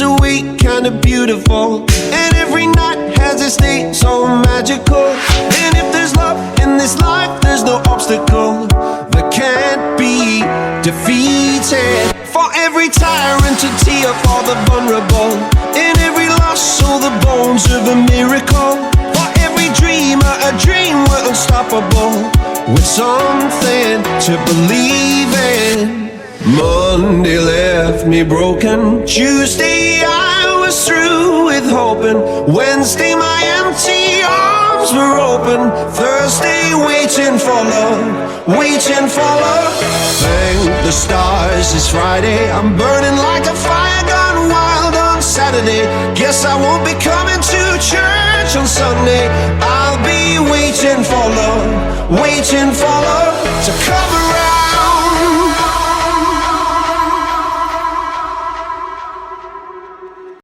a week, kinda beautiful, and every night has its day so magical. And if there's love in this life, there's no obstacle that can't be defeated. For every tyrant to tear for the vulnerable, in every loss all the bones of a miracle. For every dreamer a dream we're unstoppable, with something to believe in. Monday left me broken, Tuesday I was through with hoping, Wednesday my empty arms were open, Thursday waiting for love, waiting for love. Thank the stars it's Friday, I'm burning like a fire gone wild on Saturday. Guess I won't be coming to church on Sunday. I'll be waiting for love, waiting for love to